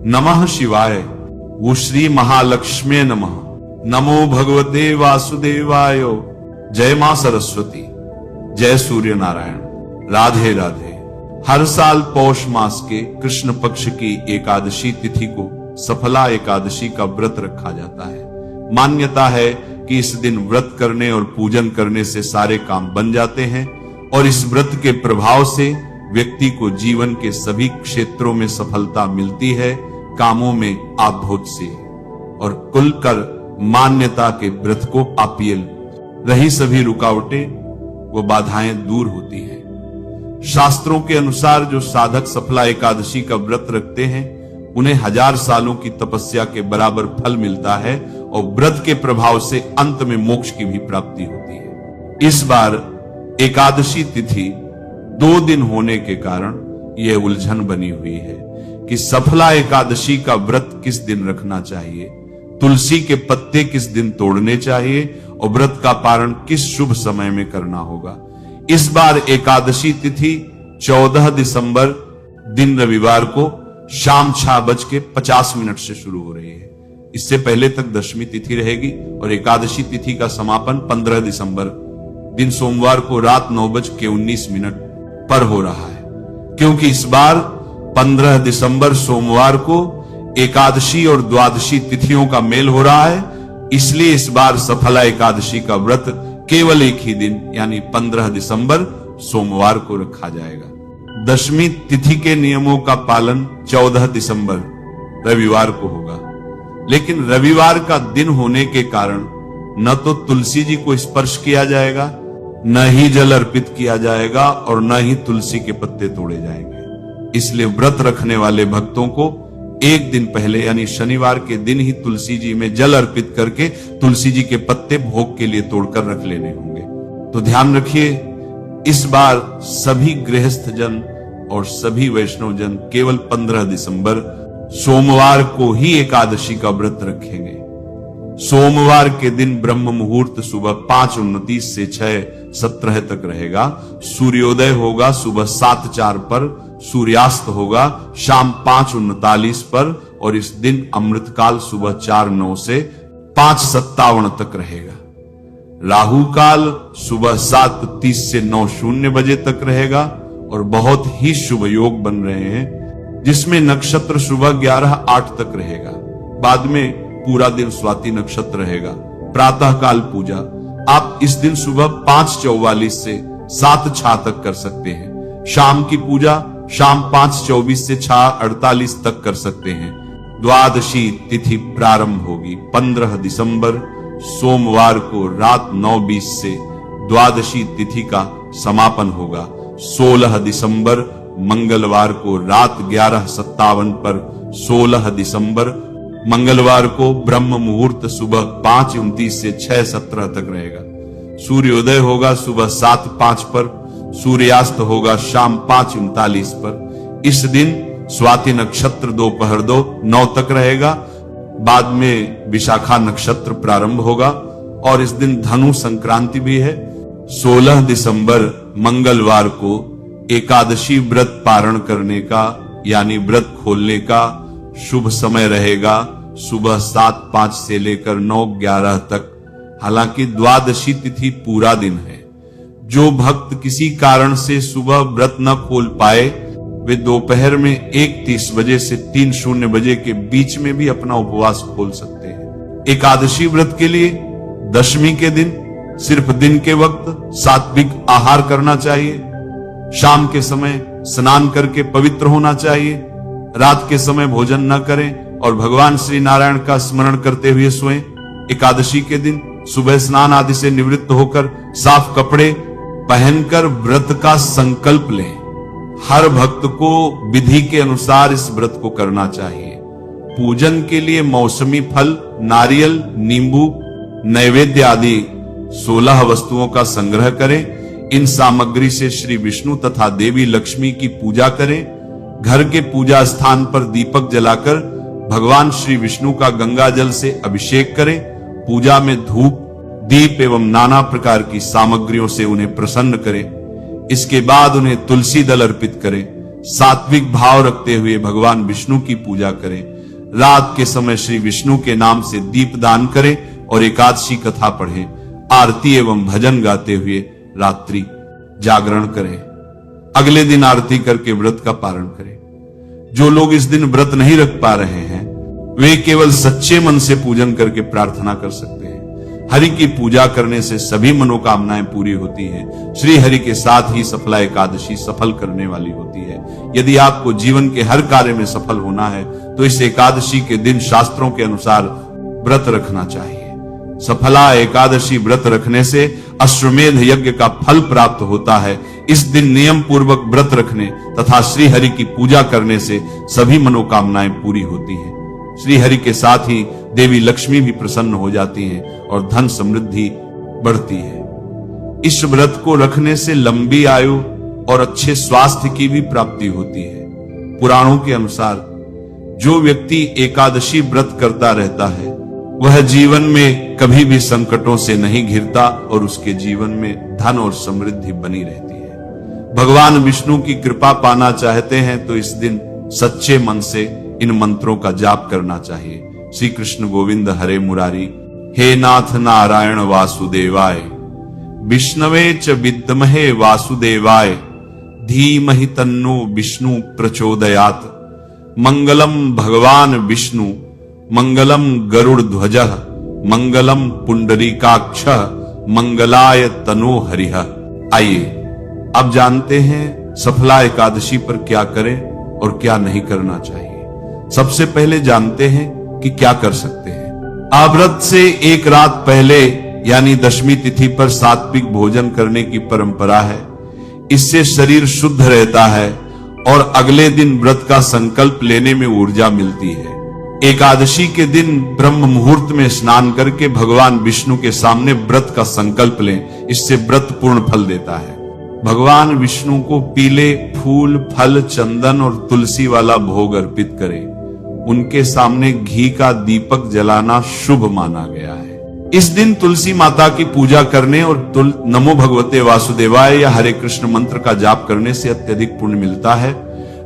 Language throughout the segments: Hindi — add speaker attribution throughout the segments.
Speaker 1: नमः शिवाय, वो श्री महालक्ष्मी नमः, नमो भगवते वासुदेवाय, जय मां सरस्वती, जय सूर्य नारायण, राधे राधे। हर साल पौष मास के कृष्ण पक्ष की एकादशी तिथि को सफला एकादशी का व्रत रखा जाता है। मान्यता है कि इस दिन व्रत करने और पूजन करने से सारे काम बन जाते हैं और इस व्रत के प्रभाव से व्यक्ति को जीवन के सभी क्षेत्रों में सफलता मिलती है, कामों में आभूत से। और कुल कर मान्यता के व्रत को पापियल रही सभी रुकावटें व बाधाएं दूर होती हैं। शास्त्रों के अनुसार जो साधक सफला एकादशी का व्रत रखते हैं उन्हें 1000 सालों की तपस्या के बराबर फल मिलता है और व्रत के प्रभाव से अंत में मोक्ष की भी प्राप्ति होती है। इस बार एकादशी तिथि 2 दिन होने के कारण यह उलझन बनी हुई है कि सफला एकादशी का व्रत किस दिन रखना चाहिए, तुलसी के पत्ते किस दिन तोड़ने चाहिए और व्रत का पारण किस शुभ समय में करना होगा। इस बार एकादशी तिथि 14 दिसंबर दिन रविवार को शाम 6:50 से शुरू हो रही है। इससे पहले तक दशमी तिथि रहेगी और एकादशी तिथि का समापन 15 दिसंबर दिन सोमवार को रात 9:19 पर हो रहा है। क्योंकि इस बार 15 दिसंबर सोमवार को एकादशी और द्वादशी तिथियों का मेल हो रहा है, इसलिए इस बार सफला एकादशी का व्रत केवल एक ही दिन यानी 15 दिसंबर सोमवार को रखा जाएगा। दशमी तिथि के नियमों का पालन 14 दिसंबर रविवार को होगा, लेकिन रविवार का दिन होने के कारण न तो तुलसी जी को स्पर्श किया जाएगा, न ही जल अर्पित किया जाएगा और न ही तुलसी के पत्ते तोड़े जाएंगे। इसलिए व्रत रखने वाले भक्तों को एक दिन पहले यानी शनिवार के दिन ही तुलसी जी में जल अर्पित करके तुलसी जी के पत्ते भोग के लिए तोड़कर रख लेने होंगे। तो ध्यान रखिए, इस बार सभी गृहस्थ जन और सभी वैष्णव जन केवल 15 दिसंबर सोमवार को ही एकादशी का व्रत रखेंगे। सोमवार के दिन ब्रह्म मुहूर्त सुबह 5:29 से 6:17 तक रहेगा। सूर्योदय होगा सुबह 7:04 पर, सूर्यास्त होगा शाम 5:39 पर और इस दिन अमृतकाल सुबह 4:09 से 5:57 तक रहेगा। राहु काल सुबह 7:30 से 9:00 बजे तक रहेगा और बहुत ही शुभ योग बन रहे हैं, जिसमें नक्षत्र सुबह 11:08 तक रहेगा। बाद में पूरा दिन स्वाति नक्षत्र रहेगा। प्रातः काल पूजा आप इस दिन सुबह 5:44 से 7:06 तक कर सकते हैं। शाम की पूजा शाम 5:24 से 6:48 तक कर सकते हैं। द्वादशी तिथि प्रारंभ होगी 15 दिसंबर सोमवार को रात 9:20 से द्वादशी तिथि का समापन होगा। 16 दिसंबर मंगलवार को रात 11:57 पर 16 दिसंबर मंगलवार को ब्रह्म मुहूर्त सुबह 5:29 से 6:17 तक रहेगा। सूर्योदय होगा सुबह 7:05 पर, सूर्यास्त होगा शाम 5:39 पर। इस दिन स्वाति नक्षत्र दोपहर 2:09 तक रहेगा। बाद में विशाखा नक्षत्र प्रारंभ होगा और इस दिन धनु संक्रांति भी है। 16 दिसंबर मंगलवार को एकादशी व्रत पारण करने का यानी व्रत खोलने का शुभ समय रहेगा सुबह 7:05 से लेकर 9:11 तक। हालांकि द्वादशी तिथि पूरा दिन है। जो भक्त किसी कारण से सुबह व्रत न खोल पाए वे दोपहर में 1:30 बजे से 3:00 बजे के बीच में भी अपना उपवास खोल सकते हैं। एकादशी व्रत के लिए दशमी के दिन सिर्फ दिन के वक्त सात्विक आहार करना चाहिए। शाम के समय स्नान करके पवित्र होना चाहिए। रात के समय भोजन न करें और भगवान श्री नारायण का स्मरण करते हुए सोएं। एकादशी के दिन सुबह स्नान आदि से निवृत्त होकर साफ कपड़े पहनकर व्रत का संकल्प लें। हर भक्त को विधि के अनुसार इस व्रत को करना चाहिए। पूजन के लिए मौसमी फल, नारियल, नींबू, नैवेद्य आदि 16 वस्तुओं का संग्रह करें। इन सामग्री से श्री विष्णु तथा देवी लक्ष्मी की पूजा करें। घर के पूजा स्थान पर दीपक जलाकर भगवान श्री विष्णु का गंगा जल से अभिषेक करें। पूजा में धूप, दीप एवं नाना प्रकार की सामग्रियों से उन्हें प्रसन्न करें। इसके बाद उन्हें तुलसी दल अर्पित करें। सात्विक भाव रखते हुए भगवान विष्णु की पूजा करें। रात के समय श्री विष्णु के नाम से दीप दान करें और एकादशी कथा पढ़ें, आरती एवं भजन गाते हुए रात्रि जागरण करें। अगले दिन आरती करके व्रत का पारण करें। जो लोग इस दिन व्रत नहीं रख पा रहे हैं वे केवल सच्चे मन से पूजन करके प्रार्थना कर सकते हैं। हरि की पूजा करने से सभी मनोकामनाएं पूरी होती हैं। श्री हरि के साथ ही सफला एकादशी सफल करने वाली होती है। यदि आपको जीवन के हर कार्य में सफल होना है तो इस एकादशी के दिन शास्त्रों के अनुसार व्रत रखना चाहिए। सफला एकादशी व्रत रखने से अश्वमेध यज्ञ का फल प्राप्त होता है। इस दिन नियम पूर्वक व्रत रखने तथा श्री हरि की पूजा करने से सभी मनोकामनाएं पूरी होती हैं। श्री हरि के साथ ही देवी लक्ष्मी भी प्रसन्न हो जाती हैं और धन समृद्धि बढ़ती है। इस व्रत को रखने से लंबी आयु और अच्छे स्वास्थ्य की भी प्राप्ति होती है। पुराणों के अनुसार जो व्यक्ति एकादशी व्रत करता रहता है वह जीवन में कभी भी संकटों से नहीं घिरता और उसके जीवन में धन और समृद्धि बनी रहती है। भगवान विष्णु की कृपा पाना चाहते हैं तो इस दिन सच्चे मन से इन मंत्रों का जाप करना चाहिए। श्री कृष्ण गोविंद हरे मुरारी, हे नाथ नारायण वासुदेवाय, विष्णवे च विद्महे वासुदेवाय, धीमहि तन्नो विष्णु प्रचोदयात्, मंगलम भगवान विष्णु, मंगलम गरुड़ ध्वज, मंगलम पुंडरीकाक्ष, मंगलाय तनो हरिः। आइए अब जानते हैं सफला एकादशी पर क्या करें और क्या नहीं करना चाहिए। सबसे पहले जानते हैं कि क्या कर सकते हैं। व्रत से एक रात पहले यानी दशमी तिथि पर सात्विक भोजन करने की परंपरा है। इससे शरीर शुद्ध रहता है और अगले दिन व्रत का संकल्प लेने में ऊर्जा मिलती है। एकादशी के दिन ब्रह्म मुहूर्त में स्नान करके भगवान विष्णु के सामने व्रत का संकल्प लें, इससे व्रत पूर्ण फल देता है। भगवान विष्णु को पीले फूल, फल, चंदन और तुलसी वाला भोग अर्पित करें। उनके सामने घी का दीपक जलाना शुभ माना गया है। इस दिन तुलसी माता की पूजा करने और नमो भगवते वासुदेवाय या हरे कृष्ण मंत्र का जाप करने से अत्यधिक पुण्य मिलता है।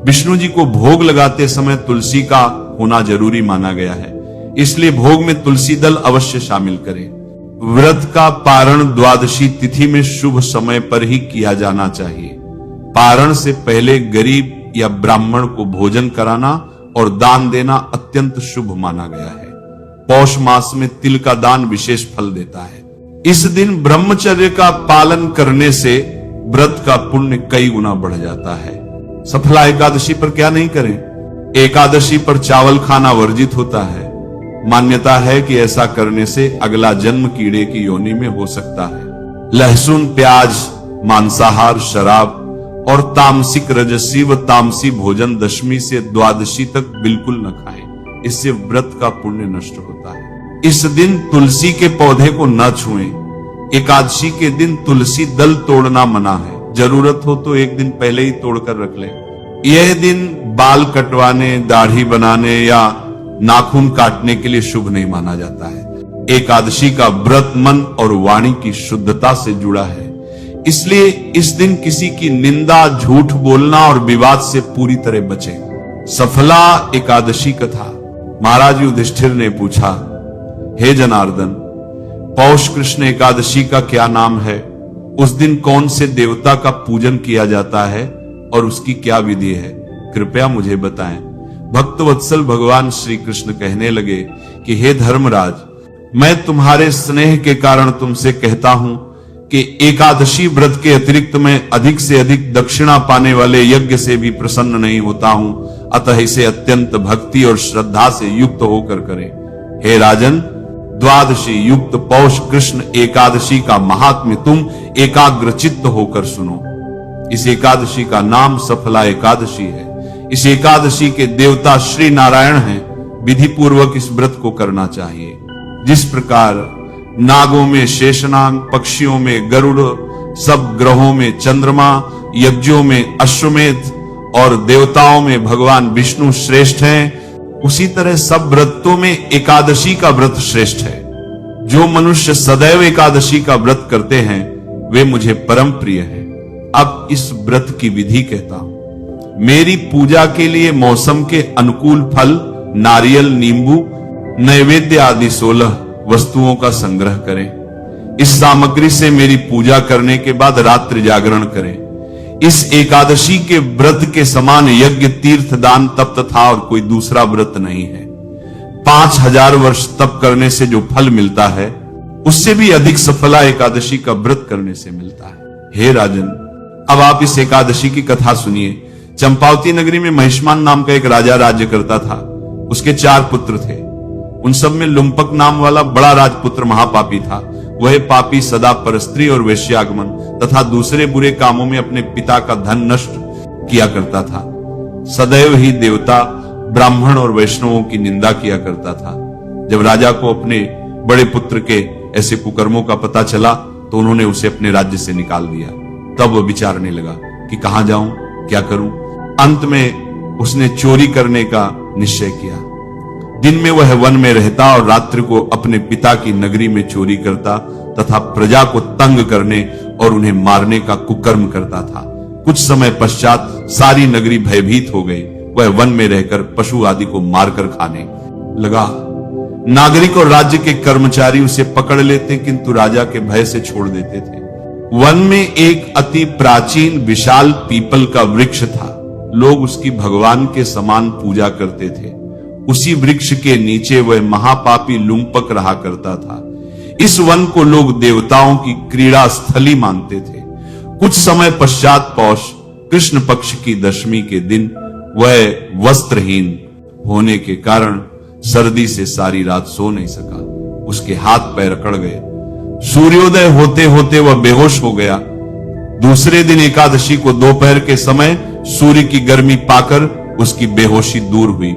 Speaker 1: विष्णु जी को भोग लगाते समय तुलसी का होना जरूरी माना गया है, इसलिए भोग में तुलसी दल अवश्य शामिल करें। व्रत का पारण द्वादशी तिथि में शुभ समय पर ही किया जाना चाहिए। पारण से पहले गरीब या ब्राह्मण को भोजन कराना और दान देना अत्यंत शुभ माना गया है। पौष मास में तिल का दान विशेष फल देता है। इस दिन ब्रह्मचर्य का पालन करने से व्रत का पुण्य कई गुना बढ़ जाता है। सफला एकादशी पर क्या नहीं करें। एकादशी पर चावल खाना वर्जित होता है। मान्यता है कि ऐसा करने से अगला जन्म कीड़े की योनि में हो सकता है। लहसुन, प्याज, मांसाहार, शराब और तामसिक, रजसी व तामसी भोजन दशमी से द्वादशी तक बिल्कुल न खाएं, इससे व्रत का पुण्य नष्ट होता है। इस दिन तुलसी के पौधे को न छुएं। एकादशी के दिन तुलसी दल तोड़ना मना है। जरूरत हो तो एक दिन पहले ही तोड़कर रख लें। यह दिन बाल कटवाने, दाढ़ी बनाने या नाखून काटने के लिए शुभ नहीं माना जाता है। एकादशी का व्रत मन और वाणी की शुद्धता से जुड़ा है, इसलिए इस दिन किसी की निंदा, झूठ बोलना और विवाद से पूरी तरह बचें। सफला एकादशी कथा। महाराज युधिष्ठिर ने पूछा, हे जनार्दन, पौष कृष्ण एकादशी का क्या नाम है? उस दिन कौन से देवता का पूजन किया जाता है और उसकी क्या विधि है? कृपया मुझे बताएं। भक्तवत्सल भगवान श्री कृष्ण कहने लगे कि हे धर्मराज, मैं तुम्हारे स्नेह के कारण तुमसे कहता हूं कि एकादशी व्रत के अतिरिक्त मैं अधिक से अधिक दक्षिणा पाने वाले यज्ञ से भी प्रसन्न नहीं होता हूं। अतः इसे अत्यंत भक्ति और श्रद्धा से युक्त होकर करें। हे राजन, द्वादशी युक्त पौष कृष्ण एकादशी का महात्म्य तुम एकाग्र चित्त होकर सुनो। इस एकादशी का नाम सफला एकादशी है। इस एकादशी के देवता श्री नारायण हैं। विधि पूर्वक इस व्रत को करना चाहिए। जिस प्रकार नागों में शेषनाग, पक्षियों में गरुड़, सब ग्रहों में चंद्रमा, यज्ञों में अश्वमेध और देवताओं में भगवान विष्णु श्रेष्ठ हैं, उसी तरह सब व्रतों में एकादशी का व्रत श्रेष्ठ है। जो मनुष्य सदैव एकादशी का व्रत करते हैं वे मुझे परम प्रिय हैं। अब इस व्रत की विधि कहता हूं। मेरी पूजा के लिए मौसम के अनुकूल फल नारियल, नींबू, नैवेद्य आदि 16 वस्तुओं का संग्रह करें। इस सामग्री से मेरी पूजा करने के बाद रात्रि जागरण करें। इस एकादशी के व्रत के समान यज्ञ, तीर्थ, दान, तप तथा और कोई दूसरा व्रत नहीं है। 5000 वर्ष तप करने से जो फल मिलता है उससे भी अधिक सफला एकादशी का व्रत करने से मिलता है। हे राजन, अब आप इस एकादशी की कथा सुनिए। चंपावती नगरी में महिष्मान नाम का एक राजा राज्य करता था। उसके 4 पुत्र थे। उन सब में लुम्पक नाम वाला बड़ा राजपुत्र महापापी था। वह पापी सदा परस्त्री और वेश्यागमन तथा दूसरे बुरे कामों में अपने पिता का धन नष्ट किया करता था। सदैव ही देवता, ब्राह्मण और वैष्णवों की निंदा किया करता था। जब राजा को अपने बड़े पुत्र के ऐसे कुकर्मों का पता चला तो उन्होंने उसे अपने राज्य से निकाल दिया। तब वह विचारने लगा कि कहां जाऊं, क्या करूं। अंत में उसने चोरी करने का निश्चय किया। दिन में वह वन में रहता और रात्रि को अपने पिता की नगरी में चोरी करता तथा प्रजा को तंग करने और उन्हें मारने का कुकर्म करता था। कुछ समय पश्चात सारी नगरी भयभीत हो गई। वह वन में रहकर पशु आदि को मारकर खाने लगा। नागरिक और राज्य के कर्मचारी उसे पकड़ लेते किंतु राजा के भय से छोड़ देते थे। वन में एक अति प्राचीन विशाल पीपल का वृक्ष था। लोग उसकी भगवान के समान पूजा करते थे। उसी वृक्ष के नीचे वह महापापी लुम्पक रहा करता था। इस वन को लोग देवताओं की क्रीड़ा स्थली मानते थे। कुछ समय पश्चात पौष कृष्ण पक्ष की दशमी के दिन वह वस्त्रहीन होने के कारण सर्दी से सारी रात सो नहीं सका। उसके हाथ पैर अकड़ गए। सूर्योदय होते होते वह बेहोश हो गया। दूसरे दिन एकादशी को दोपहर के समय सूर्य की गर्मी पाकर उसकी बेहोशी दूर हुई।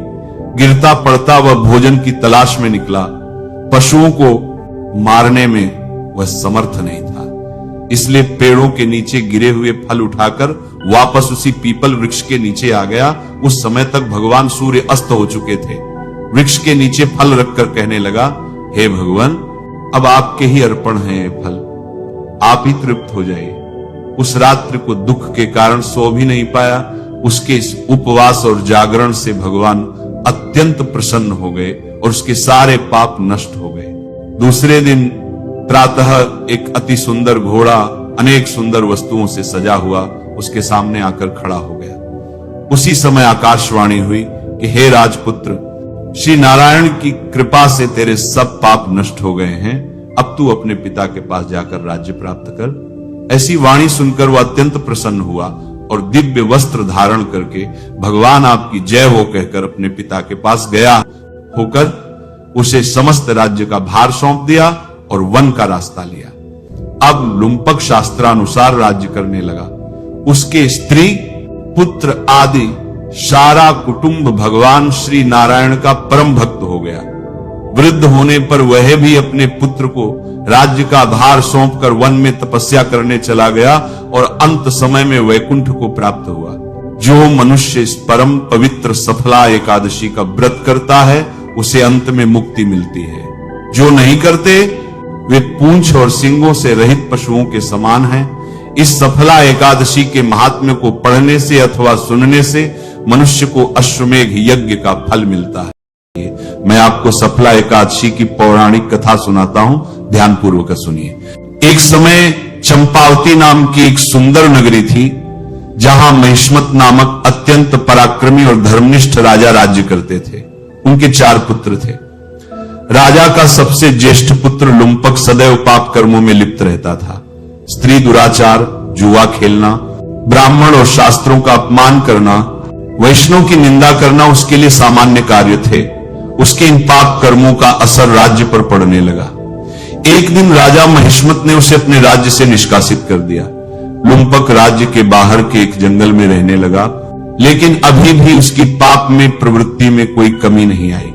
Speaker 1: गिरता पड़ता वह भोजन की तलाश में निकला। पशुओं को मारने में वह समर्थ नहीं था, इसलिए पेड़ों के नीचे गिरे हुए फल उठाकर वापस उसी पीपल वृक्ष के नीचे आ गया। उस समय तक भगवान सूर्य अस्त हो चुके थे। वृक्ष के नीचे फल रखकर कहने लगा, हे भगवान, अब आपके ही अर्पण है ये फल, आप ही तृप्त हो जाइए। उस रात्रि को दुख के कारण सो भी नहीं पाया। उसके इस उपवास और जागरण से भगवान अत्यंत प्रसन्न हो गए और उसके सारे पाप नष्ट हो गए। दूसरे दिन प्रातः एक अति सुंदर घोड़ा अनेक सुंदर वस्तुओं से सजा हुआ उसके सामने आकर खड़ा हो गया। उसी समय आकाशवाणी हुई कि हे राजपुत्र, श्री नारायण की कृपा से तेरे सब पाप नष्ट हो गए हैं। अब तू अपने पिता के पास जाकर राज्य प्राप्त कर। ऐसी वाणी सुनकर वह अत्यंत प्रसन्न हुआ और दिव्य वस्त्र धारण करके भगवान आपकी जय हो कहकर अपने पिता के पास गया होकर उसे समस्त राज्य का भार सौंप दिया और वन का रास्ता लिया। अब लुम्पक शास्त्रानुसार राज्य करने लगा। उसके स्त्री, पुत्र आदि सारा कुटुंब भगवान श्री नारायण का परम भक्त हो गया। वृद्ध होने पर वह भी अपने पुत्र को राज्य का भार सौंपकर वन में तपस्या करने चला गया और अंत समय में वैकुंठ को प्राप्त हुआ। जो मनुष्य इस परम पवित्र सफला एकादशी का व्रत करता है उसे अंत में मुक्ति मिलती है। जो नहीं करते वे पूंछ और सींगों से रहित पशुओं के समान हैं। इस सफला एकादशी के महात्म्य को पढ़ने से अथवा सुनने से मनुष्य को अश्वमेघ यज्ञ का फल मिलता है। मैं आपको सफला एकादशी की पौराणिक कथा सुनाता हूं, ध्यानपूर्वक सुनिए। एक समय चंपावती नाम की एक सुंदर नगरी थी जहां महिष्मत नामक अत्यंत पराक्रमी और धर्मनिष्ठ राजा राज्य करते थे। उनके 4 पुत्र थे। राजा का सबसे ज्येष्ठ पुत्र लुम्पक सदैव पाप कर्मों में लिप्त रहता था। स्त्री दुराचार, जुआ खेलना, ब्राह्मण और शास्त्रों का अपमान करना, वैष्णव की निंदा करना उसके लिए सामान्य कार्य थे। उसके इन पाप कर्मों का असर राज्य पर पड़ने लगा। एक दिन राजा महिष्मत ने उसे अपने राज्य से निष्कासित कर दिया। लुम्पक राज्य के बाहर के एक जंगल में रहने लगा, लेकिन अभी भी उसकी पाप में प्रवृत्ति में कोई कमी नहीं आई।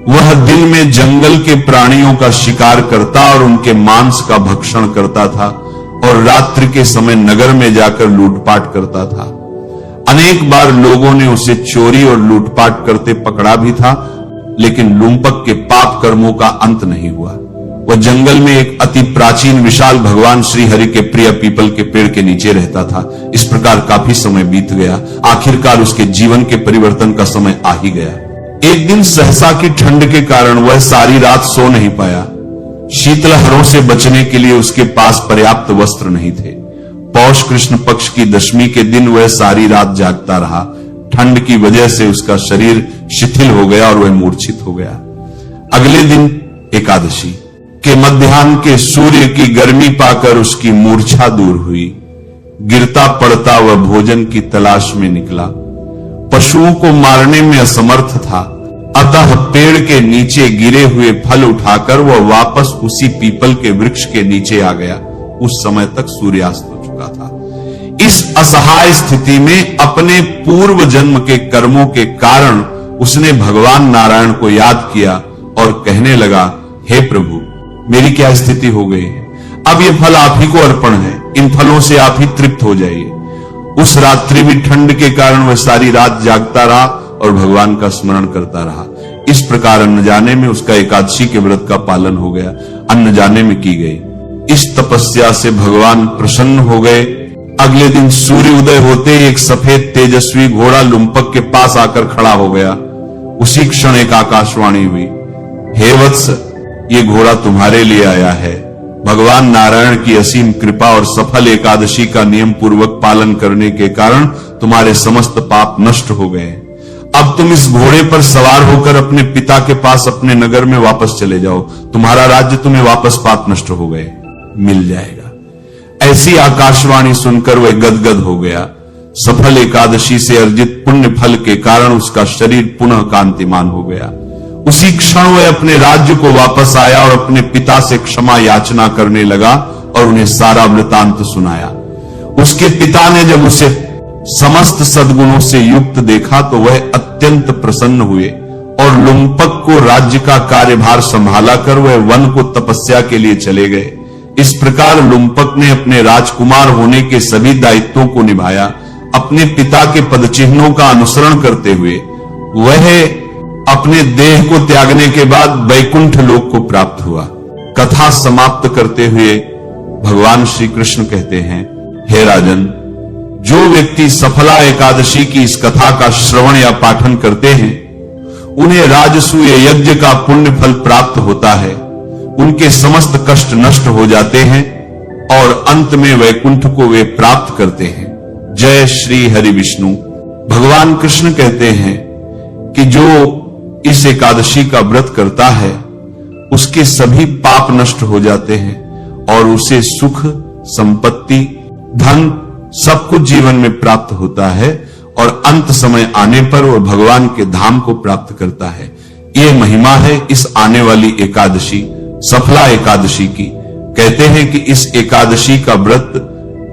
Speaker 1: वह दिन में जंगल के प्राणियों का शिकार करता और उनके मांस का भक्षण करता था और रात्रि के समय नगर में जाकर लूटपाट करता था। अनेक बार लोगों ने उसे चोरी और लूटपाट करते पकड़ा भी था, लेकिन लुम्पक के पाप कर्मों का अंत नहीं हुआ। वह जंगल में एक अति प्राचीन विशाल भगवान श्री हरि के प्रिय पीपल के पेड़ के नीचे रहता था। इस प्रकार काफी समय बीत गया। आखिरकार उसके जीवन के परिवर्तन का समय आ ही गया। एक दिन सहसा की ठंड के कारण वह सारी रात सो नहीं पाया। शीतलहरों से बचने के लिए उसके पास पर्याप्त वस्त्र नहीं थे। पौष कृष्ण पक्ष की दशमी के दिन वह सारी रात जागता रहा। ठंड की वजह से उसका शरीर शिथिल हो गया और वह मूर्छित हो गया। अगले दिन एकादशी के मध्याह्न के सूर्य की गर्मी पाकर उसकी मूर्छा दूर हुई। गिरता पड़ता वह भोजन की तलाश में निकला। पशुओं को मारने में असमर्थ था, अतः पेड़ के नीचे गिरे हुए फल उठाकर वह वापस उसी पीपल के वृक्ष के नीचे आ गया। उस समय तक सूर्यास्त हो चुका था। इस असहाय स्थिति में अपने पूर्व जन्म के कर्मों के कारण उसने भगवान नारायण को याद किया और कहने लगा, हे प्रभु, मेरी क्या स्थिति हो गई है? अब ये फल आप ही को अर्पण है, इन फलों से आप ही तृप्त हो जाइए। उस रात्रि भी ठंड के कारण वह सारी रात जागता रहा और भगवान का स्मरण करता रहा। इस प्रकार अन्न जाने में उसका एकादशी के व्रत का पालन हो गया, अन्न जाने में की गई। इस तपस्या से भगवान प्रसन्न हो गए। अगले दिन सूर्य उदय होते ही एक सफेद तेजस्वी घोड़ा लुम्पक के पास आकर खड़ा हो गया। उसी क्षण एक आकाशवाणी हुई, हे वत्स, ये घोड़ा तुम्हारे लिए आया है। भगवान नारायण की असीम कृपा और सफल एकादशी का नियम पूर्वक पालन करने के कारण तुम्हारे समस्त पाप नष्ट हो गए। अब तुम इस घोड़े पर सवार होकर अपने पिता के पास अपने नगर में वापस चले जाओ। तुम्हारा राज्य तुम्हें वापस पाप नष्ट हो गए मिल जाएगा। ऐसी आकाशवाणी सुनकर वह गदगद हो गया। सफल एकादशी से अर्जित पुण्य फल के कारण उसका शरीर पुनः कांतिमान हो गया। उसी क्षण वह अपने राज्य को वापस आया और अपने पिता से क्षमा याचना करने लगा और उन्हें सारा वृतांत सुनाया। उसके पिता ने जब उसे समस्त सद्गुणों से युक्त देखा तो वह अत्यंत प्रसन्न हुए और लुम्पक को राज्य का कार्यभार संभाला कर वह वन को तपस्या के लिए चले गए। इस प्रकार लुम्पक ने अपने राजकुमार होने के सभी दायित्वों को निभाया। अपने पिता के पदचिन्हों का अनुसरण करते हुए वह अपने देह को त्यागने के बाद वैकुंठ लोक को प्राप्त हुआ। कथा समाप्त करते हुए भगवान श्री कृष्ण कहते हैं, हे राजन, जो व्यक्ति सफला एकादशी की इस कथा का श्रवण या पाठन करते हैं उन्हें राजसूय यज्ञ का पुण्य फल प्राप्त होता है। उनके समस्त कष्ट नष्ट हो जाते हैं और अंत में वैकुंठ को वे प्राप्त करते हैं। जय श्री हरि विष्णु। भगवान कृष्ण कहते हैं कि जो इस एकादशी का व्रत करता है उसके सभी पाप नष्ट हो जाते हैं और उसे सुख, संपत्ति, धन सब कुछ जीवन में प्राप्त होता है और अंत समय आने पर वह भगवान के धाम को प्राप्त करता है। ये महिमा है इस आने वाली एकादशी, सफला एकादशी की। कहते हैं कि इस एकादशी का व्रत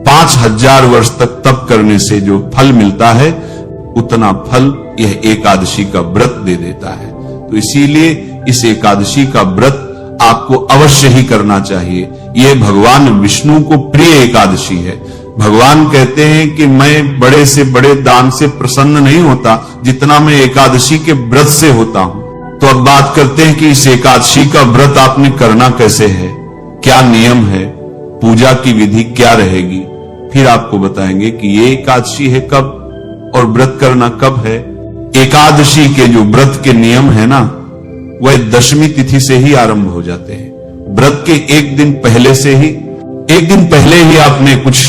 Speaker 1: 5000 वर्ष तक तप करने से जो फल मिलता है उतना फल यह एकादशी का व्रत दे देता है। तो इसीलिए इस एकादशी का व्रत आपको अवश्य ही करना चाहिए। यह भगवान विष्णु को प्रिय एकादशी है। भगवान कहते हैं कि मैं बड़े से बड़े दान से प्रसन्न नहीं होता जितना मैं एकादशी के व्रत से होता हूं। तो अब बात करते हैं कि इस एकादशी का व्रत आपने करना कैसे है, क्या नियम है, पूजा की विधि क्या रहेगी, फिर आपको बताएंगे कि ये एकादशी है कब और व्रत करना कब है। एकादशी के जो व्रत के नियम है ना, वह दशमी तिथि से ही आरंभ हो जाते हैं। व्रत के एक दिन पहले ही आपने कुछ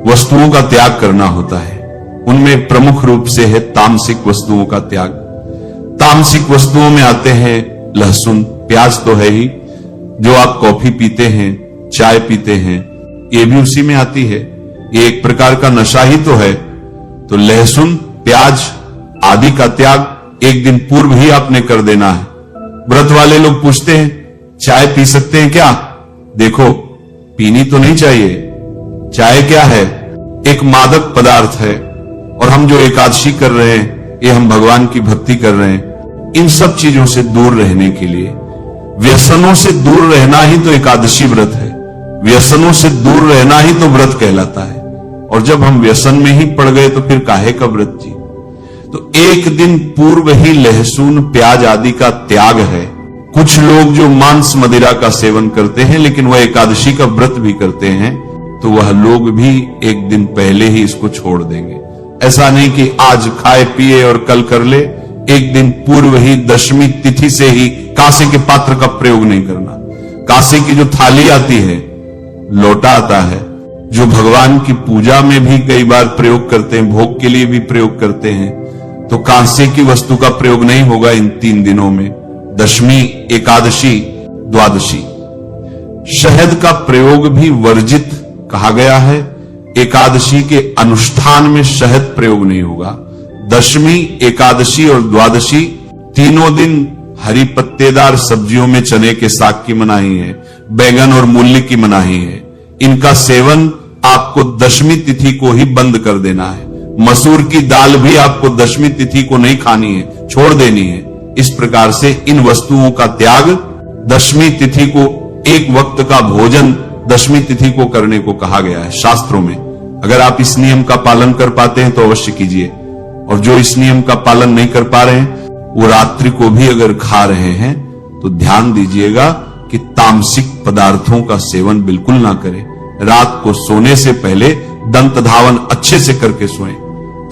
Speaker 1: वस्तुओं का त्याग करना होता है। उनमें प्रमुख रूप से है तामसिक वस्तुओं का त्याग। तामसिक वस्तुओं में आते हैं लहसुन, प्याज तो है ही, जो आप कॉफी पीते हैं, चाय पीते हैं, ये भी उसी में आती है। ये एक प्रकार का नशा ही तो है। तो लहसुन, प्याज आदि का त्याग एक दिन पूर्व ही आपने कर देना है। व्रत वाले लोग पूछते हैं, चाय पी सकते हैं क्या? देखो, पीनी तो नहीं चाहिए। चाय क्या है? एक मादक पदार्थ है और हम जो एकादशी कर रहे हैं, ये हम भगवान की भक्ति कर रहे हैं। इन सब चीजों से दूर रहने के लिए, व्यसनों से दूर रहना ही तो एकादशी व्रत है। व्यसनों से दूर रहना ही तो व्रत कहलाता है। और जब हम व्यसन में ही पड़ गए तो फिर काहे का व्रत जी। तो एक दिन पूर्व ही लहसुन, प्याज आदि का त्याग है। कुछ लोग जो मांस मदिरा का सेवन करते हैं लेकिन वह एकादशी का व्रत भी करते हैं, तो वह लोग भी एक दिन पहले ही इसको छोड़ देंगे। ऐसा नहीं कि आज खाए पिए और कल कर ले, एक दिन पूर्व ही दशमी तिथि से ही कांसे के पात्र का प्रयोग नहीं करना। कांसे की जो थाली आती है, लोटा आता है, जो भगवान की पूजा में भी कई बार प्रयोग करते हैं, भोग के लिए भी प्रयोग करते हैं, तो कांसे की वस्तु का प्रयोग नहीं होगा इन 3 दिनों में, दशमी, एकादशी, द्वादशी। शहद का प्रयोग भी वर्जित कहा गया है। एकादशी के अनुष्ठान में शहद प्रयोग नहीं होगा। दशमी, एकादशी और द्वादशी तीनों दिन हरी पत्तेदार सब्जियों में चने के साग की मनाही है, बैगन और मूली की मनाही है। इनका सेवन आपको दशमी तिथि को ही बंद कर देना है। मसूर की दाल भी आपको दशमी तिथि को नहीं खानी है, छोड़ देनी है। इस प्रकार से इन वस्तुओं का त्याग, दशमी तिथि को एक वक्त का भोजन दशमी तिथि को करने को कहा गया है शास्त्रों में। अगर आप इस नियम का पालन कर पाते हैं तो अवश्य कीजिए, और जो इस नियम का पालन नहीं कर पा रहे हैं, वो रात्रि को भी अगर खा रहे हैं तो ध्यान दीजिएगा कि तामसिक पदार्थों का सेवन बिल्कुल ना करें। रात को सोने से पहले दंत धावन अच्छे से करके सोएं,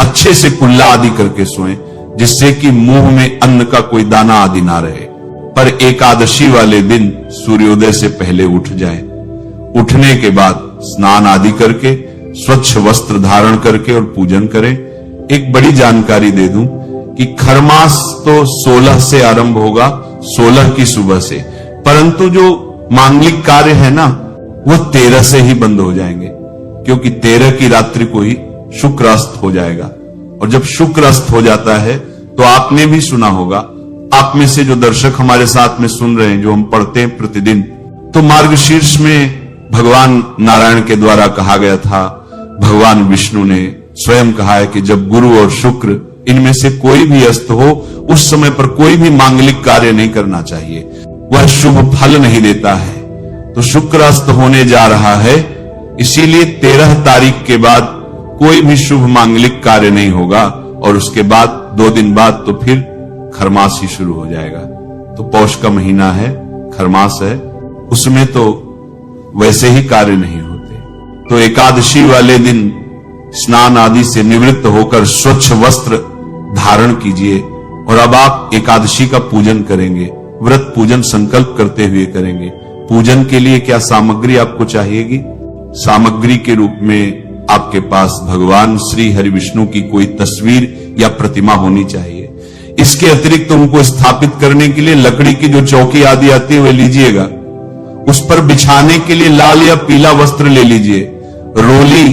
Speaker 1: अच्छे से कुल्ला आदि करके सोएं, जिससे कि मुंह में अन्न का कोई दाना आदि ना रहे। पर एकादशी वाले दिन सूर्योदय से पहले उठ जाएं। उठने के बाद स्नान आदि करके स्वच्छ वस्त्र धारण करके और पूजन करें। एक बड़ी जानकारी दे दूं कि खरमास तो 16 से आरंभ होगा, 16 की सुबह से, परंतु जो मांगलिक कार्य है ना, वो 13 से ही बंद हो जाएंगे, क्योंकि 13 की रात्रि को ही शुक्र अस्त हो जाएगा। और जब शुक्र अस्त हो जाता है तो आपने भी सुना होगा, आप में से जो दर्शक हमारे साथ में सुन रहे हैं, जो हम पढ़ते हैं प्रतिदिन, तो मार्गशीर्ष में भगवान नारायण के द्वारा कहा गया था, भगवान विष्णु ने स्वयं कहा है कि जब गुरु और शुक्र इनमें से कोई भी अस्त हो, उस समय पर कोई भी मांगलिक कार्य नहीं करना चाहिए, वह शुभ फल नहीं देता है। तो शुक्र अस्त होने जा रहा है, इसीलिए 13 तारीख के बाद कोई भी शुभ मांगलिक कार्य नहीं होगा, और उसके बाद 2 दिन बाद तो फिर खरमास ही शुरू हो जाएगा। तो पौष का महीना है, खरमास है, उसमें तो वैसे ही कार्य नहीं होते। तो एकादशी वाले दिन स्नान आदि से निवृत्त होकर स्वच्छ वस्त्र धारण कीजिए, और अब आप एकादशी का पूजन करेंगे। व्रत पूजन संकल्प करते हुए करेंगे। पूजन के लिए क्या सामग्री आपको चाहिएगी? सामग्री के रूप में आपके पास भगवान श्री हरि विष्णु की कोई तस्वीर या प्रतिमा होनी चाहिए। इसके अतिरिक्त तो उनको स्थापित करने के लिए लकड़ी की जो चौकी आदि आती है वह लीजिएगा। उस पर बिछाने के लिए लाल या पीला वस्त्र ले लीजिए। रोली,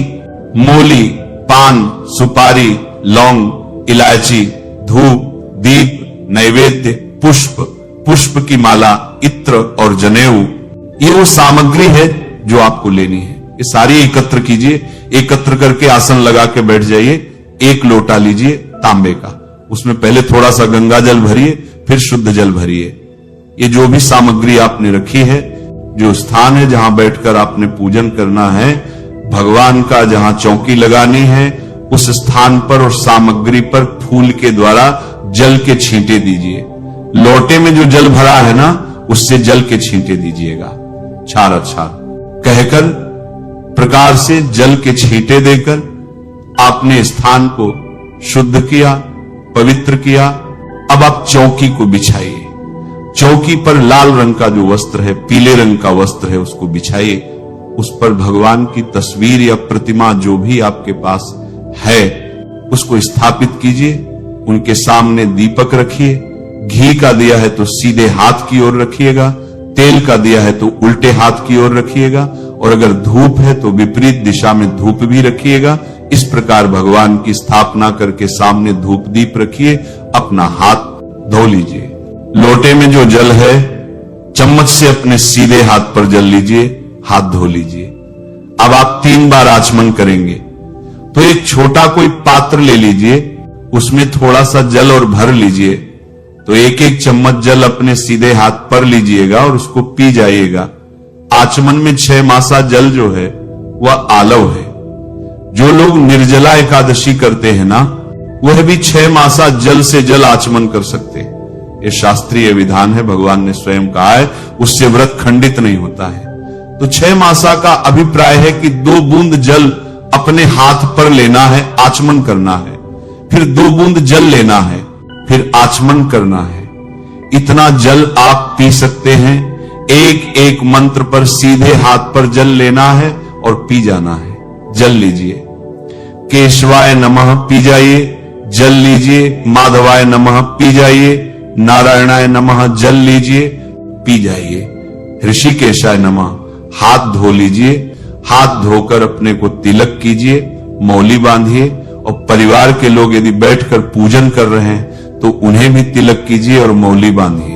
Speaker 1: मोली, पान, सुपारी, लौंग, इलायची, धूप, दीप, नैवेद्य, पुष्प की माला, इत्र और जनेऊ, ये वो सामग्री है जो आपको लेनी है। ये सारी एकत्र कीजिए। एकत्र करके आसन लगा के बैठ जाइए। एक लोटा लीजिए तांबे का, उसमें पहले थोड़ा सा गंगा जल भरिए, फिर शुद्ध जल भरिए। ये जो भी सामग्री आपने रखी है, जो स्थान है जहां बैठकर आपने पूजन करना है, भगवान का जहां चौकी लगानी है, उस स्थान पर और सामग्री पर फूल के द्वारा जल के छींटे दीजिए। लोटे में जो जल भरा है ना, उससे जल के छींटे दीजिएगा, छार छार कहकर प्रकार से जल के छींटे देकर आपने स्थान को शुद्ध किया, पवित्र किया। अब आप चौकी को बिछाइए। चौकी पर लाल रंग का जो वस्त्र है, पीले रंग का वस्त्र है, उसको बिछाइए। उस पर भगवान की तस्वीर या प्रतिमा जो भी आपके पास है उसको स्थापित कीजिए। उनके सामने दीपक रखिए। घी का दिया है तो सीधे हाथ की ओर रखिएगा, तेल का दिया है तो उल्टे हाथ की ओर रखिएगा, और अगर धूप है तो विपरीत दिशा में धूप भी रखिएगा। इस प्रकार भगवान की स्थापना करके सामने धूप दीप रखिए। अपना हाथ धो लीजिए। लोटे में जो जल है, चम्मच से अपने सीधे हाथ पर जल लीजिए, हाथ धो लीजिए। अब आप 3 बार आचमन करेंगे। तो एक छोटा कोई पात्र ले लीजिए, उसमें थोड़ा सा जल और भर लीजिए। तो 1-1 चम्मच जल अपने सीधे हाथ पर लीजिएगा और उसको पी जाइएगा। आचमन में 6 मासा जल जो है वह आलव है। जो लोग निर्जला एकादशी करते हैं ना, वह भी 6 मासा जल से जल आचमन कर सकते हैं। यह शास्त्रीय विधान है, भगवान ने स्वयं कहा है, उससे व्रत खंडित नहीं होता है। तो 6 मासा का अभिप्राय है कि 2 बूंद जल अपने हाथ पर लेना है, आचमन करना है, फिर 2 बूंद जल लेना है, फिर आचमन करना है। इतना जल आप पी सकते हैं। एक एक मंत्र पर सीधे हाथ पर जल लेना है और पी जाना है। जल लीजिए। केशवाय नमः पी जाइए, जल लीजिए। माधवाय नमः पी जाइए। नारायणाय नमः जल लीजिए, पी जाइए। ऋषिकेशाय नमः हाथ धो लीजिए। हाथ धोकर अपने को तिलक कीजिए, मौली बांधिए। और परिवार के लोग यदि बैठकर पूजन कर रहे हैं तो उन्हें भी तिलक कीजिए और मौली बांधिए।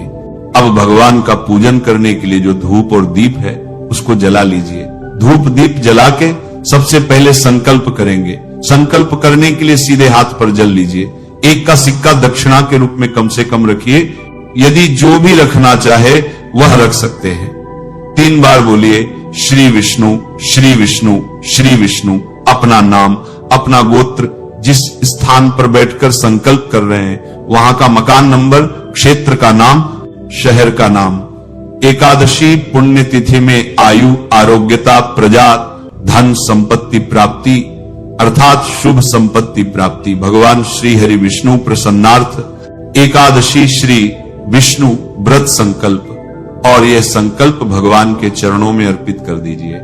Speaker 1: अब भगवान का पूजन करने के लिए जो धूप और दीप है उसको जला लीजिए। धूप दीप जला के सबसे पहले संकल्प करेंगे। संकल्प करने के लिए सीधे हाथ पर जल लीजिए। एक का सिक्का दक्षिणा के रूप में कम से कम रखिए। यदि जो भी रखना चाहे वह रख सकते हैं। 3 बार बोलिए श्री विष्णु, श्री विष्णु, श्री विष्णु। अपना नाम, अपना गोत्र, जिस स्थान पर बैठकर संकल्प कर रहे हैं वहां का मकान नंबर, क्षेत्र का नाम, शहर का नाम। एकादशी पुण्यतिथि में आयु, आरोग्यता, प्रजा, धन, संपत्ति प्राप्ति अर्थात शुभ संपत्ति प्राप्ति। भगवान श्री हरि विष्णु प्रसन्नार्थ एकादशी श्री विष्णु व्रत संकल्प। और यह संकल्प भगवान के चरणों में अर्पित कर दीजिए।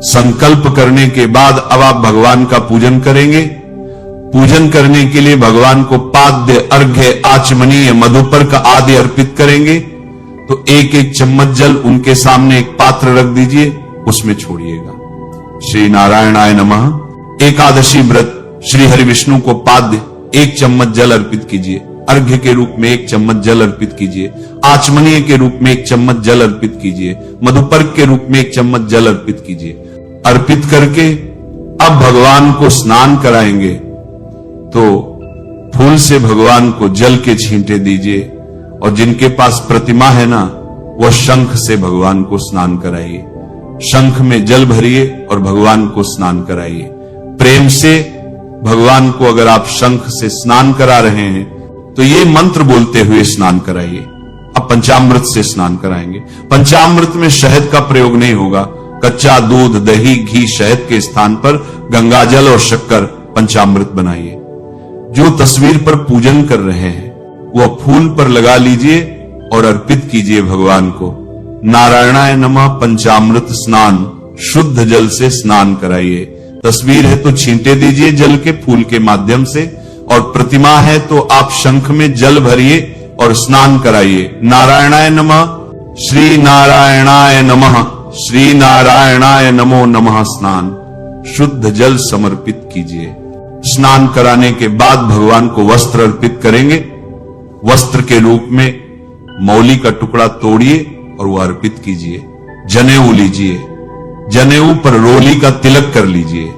Speaker 1: संकल्प करने के बाद अब आप भगवान का पूजन करेंगे। पूजन करने के लिए भगवान को पाद्य, अर्घ्य, आचमनीय, मधुपर्क आदि अर्पित करेंगे। तो एक एक चम्मच जल उनके सामने एक पात्र रख दीजिए, उसमें छोड़िएगा। श्री नारायणाय नमः। एकादशी व्रत श्री हरि विष्णु को पाद्य 1 चम्मच जल अर्पित कीजिए। अर्घ्य के रूप में 1 चम्मच जल अर्पित कीजिए। आचमनीय के रूप में 1 चम्मच जल अर्पित कीजिए। मधुपर्क के रूप में 1 चम्मच जल अर्पित कीजिए। अर्पित करके अब भगवान को स्नान कराएंगे तो फूल से भगवान को जल के छींटे दीजिए। और जिनके पास प्रतिमा है ना, वह शंख से भगवान को स्नान कराइए। शंख में जल भरिए और भगवान को स्नान कराइए। प्रेम से भगवान को अगर आप शंख से स्नान करा रहे हैं तो ये मंत्र बोलते हुए स्नान कराइए। अब पंचामृत से स्नान कराएंगे। पंचामृत में शहद का प्रयोग नहीं होगा। कच्चा दूध, दही, घी, शहद के स्थान पर गंगाजल और शक्कर पंचामृत बनाइए। जो तस्वीर पर पूजन कर रहे हैं वह फूल पर लगा लीजिए और अर्पित कीजिए भगवान को। नारायणाय नमः पंचामृत स्नान, शुद्ध जल से स्नान कराइए। तस्वीर है तो छींटे दीजिए जल के फूल के माध्यम से, और प्रतिमा है तो आप शंख में जल भरिए और स्नान कराइए। नारायणाय नमः, श्री नारायणाय नमः, श्री नारायणाय नमो नमः। स्नान शुद्ध जल समर्पित कीजिए। स्नान कराने के बाद भगवान को वस्त्र अर्पित करेंगे। वस्त्र के रूप में मौली का टुकड़ा तोड़िए और वह अर्पित कीजिए। जनेऊ लीजिए। जनेऊ पर रोली का तिलक कर लीजिए।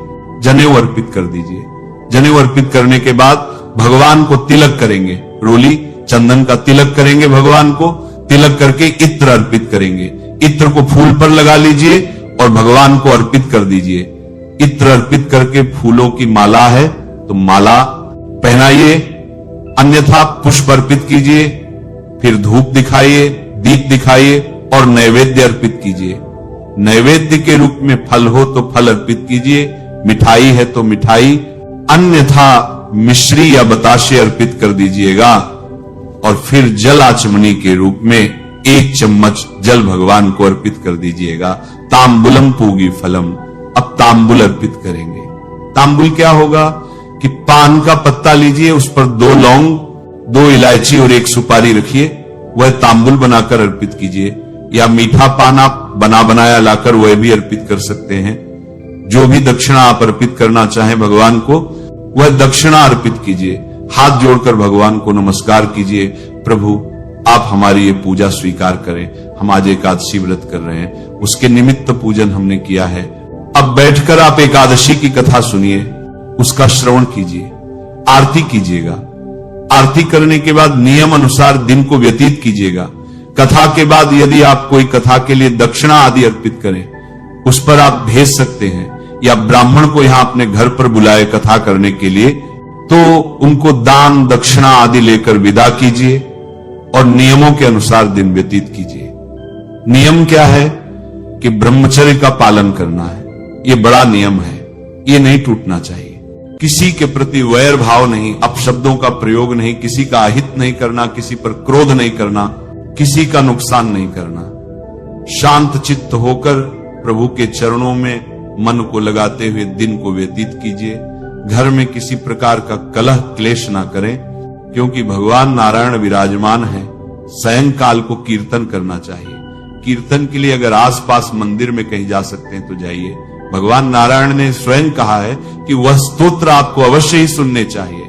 Speaker 1: जनेऊ अर्पित कर दीजिए। जनेऊ अर्पित करने के बाद भगवान को तिलक करेंगे। रोली चंदन का तिलक करेंगे। भगवान को तिलक करके इत्र अर्पित करेंगे। इत्र को फूल पर लगा लीजिए और भगवान को अर्पित कर दीजिए। इत्र अर्पित करके फूलों की माला है तो माला पहनाइए, अन्यथा पुष्प अर्पित कीजिए। फिर धूप दिखाइए, दीप दिखाइए और नैवेद्य अर्पित कीजिए। नैवेद्य के रूप में फल हो तो फल अर्पित कीजिए, मिठाई है तो मिठाई, अन्यथा मिश्री या बताशे अर्पित कर दीजिएगा। और फिर जल आचमनी के रूप में 1 चम्मच जल भगवान को अर्पित कर दीजिएगा। तांबुलम पूगी फलम। अब तांबुल अर्पित करेंगे। तांबुल क्या होगा कि पान का पत्ता लीजिए, उस पर 2 लौंग, 2 इलायची और 1 सुपारी रखिए, वह तांबुल बनाकर अर्पित कीजिए। या मीठा पान आप बना बनाया लाकर वह भी अर्पित कर सकते हैं। जो भी दक्षिणा आप अर्पित करना चाहें भगवान को, वह दक्षिणा अर्पित कीजिए। हाथ जोड़कर भगवान को नमस्कार कीजिए। प्रभु आप हमारी ये पूजा स्वीकार करें। हम आज एकादशी व्रत कर रहे हैं, उसके निमित्त पूजन हमने किया है। अब बैठकर आप एकादशी की कथा सुनिए, उसका श्रवण कीजिए, आरती कीजिएगा। आरती करने के बाद नियम अनुसार दिन को व्यतीत कीजिएगा। कथा के बाद यदि आप कोई कथा के लिए दक्षिणा आदि अर्पित करें, उस पर आप भेज सकते हैं। या ब्राह्मण को यहां अपने घर पर बुलाए कथा करने के लिए, तो उनको दान दक्षिणा आदि लेकर विदा कीजिए और नियमों के अनुसार दिन व्यतीत कीजिए। नियम क्या है कि ब्रह्मचर्य का पालन करना है। यह बड़ा नियम है, यह नहीं टूटना चाहिए। किसी के प्रति वैर भाव नहीं, अपशब्दों का प्रयोग नहीं, किसी का अहित नहीं करना, किसी पर क्रोध नहीं करना, किसी का नुकसान नहीं करना। शांत चित्त होकर प्रभु के चरणों में मन को लगाते हुए दिन को व्यतीत कीजिए। घर में किसी प्रकार का कलह क्लेश ना करें, क्योंकि भगवान नारायण विराजमान है। सायंकाल को कीर्तन करना चाहिए। कीर्तन के लिए अगर आसपास मंदिर में कहीं जा सकते हैं तो जाइए। भगवान नारायण ने स्वयं कहा है कि वह स्तोत्र आपको अवश्य ही सुनने चाहिए।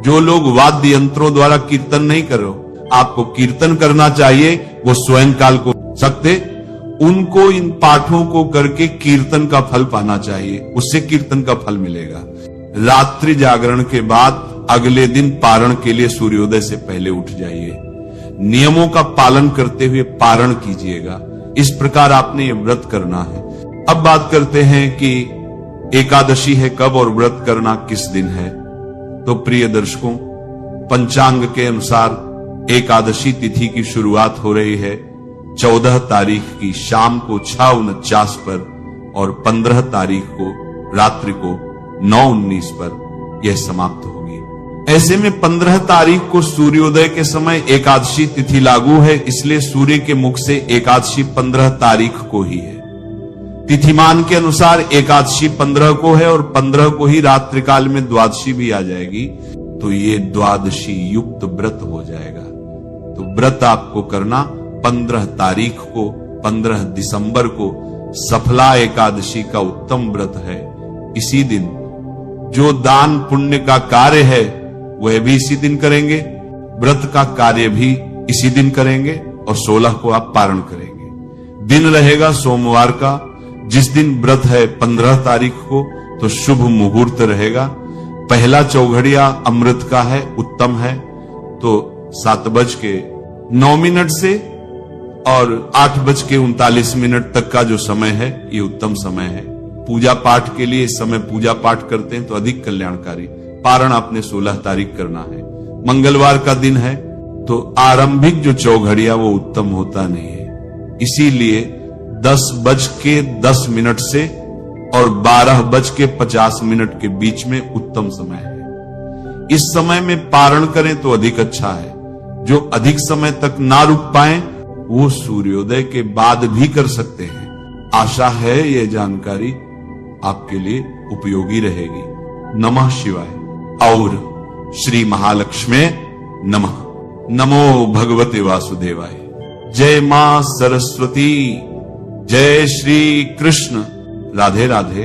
Speaker 1: जो लोग वाद्य यंत्रों द्वारा कीर्तन नहीं कर रहे, आपको कीर्तन करना चाहिए। वो स्वयं काल को सकते, उनको इन पाठों को करके कीर्तन का फल पाना चाहिए, उससे कीर्तन का फल मिलेगा। रात्रि जागरण के बाद अगले दिन पारण के लिए सूर्योदय से पहले उठ जाइए। नियमों का पालन करते हुए पारण कीजिएगा। इस प्रकार आपने ये व्रत करना है। अब बात करते हैं कि एकादशी है कब और व्रत करना किस दिन है। तो प्रिय दर्शकों, पंचांग के अनुसार एकादशी तिथि की शुरुआत हो रही है 14 तारीख की शाम को 6:49 पर और 15 तारीख को रात्रि को 9:19 पर यह समाप्त होगी। ऐसे में 15 तारीख को सूर्योदय के समय एकादशी तिथि लागू है, इसलिए सूर्य के मुख से एकादशी 15 तारीख को ही है। तिथिमान के अनुसार एकादशी 15 को है और 15 को ही रात्रि काल में द्वादशी भी आ जाएगी, तो ये द्वादशी युक्त व्रत हो जाएगा। तो व्रत आपको करना 15 तारीख को, 15 दिसंबर को सफला एकादशी का उत्तम व्रत है। इसी दिन जो दान पुण्य का कार्य है वह भी इसी दिन करेंगे, व्रत का कार्य भी इसी दिन करेंगे और 16 को आप पारण करेंगे। दिन रहेगा सोमवार का। जिस दिन व्रत है 15 तारीख को, तो शुभ मुहूर्त रहेगा। पहला चौघड़िया अमृत का है, उत्तम है। तो 7:09 से और 8:39 तक का जो समय है ये उत्तम समय है। पूजा पाठ के लिए इस समय पूजा पाठ करते हैं तो अधिक कल्याणकारी। पारण आपने 16 तारीख करना है। मंगलवार का दिन है, तो आरंभिक जो चौघड़िया वो उत्तम होता नहीं है, इसीलिए 10:10 से और 12:50 के बीच में उत्तम समय है। इस समय में पारण करें तो अधिक अच्छा है। जो अधिक समय तक ना रुक पाए वो सूर्योदय के बाद भी कर सकते हैं। आशा है ये जानकारी आपके लिए उपयोगी रहेगी। नमः शिवाय और श्री महालक्ष्मी नमः। नमो भगवते वासुदेवाय। जय मां सरस्वती। जय श्री कृष्ण। राधे राधे।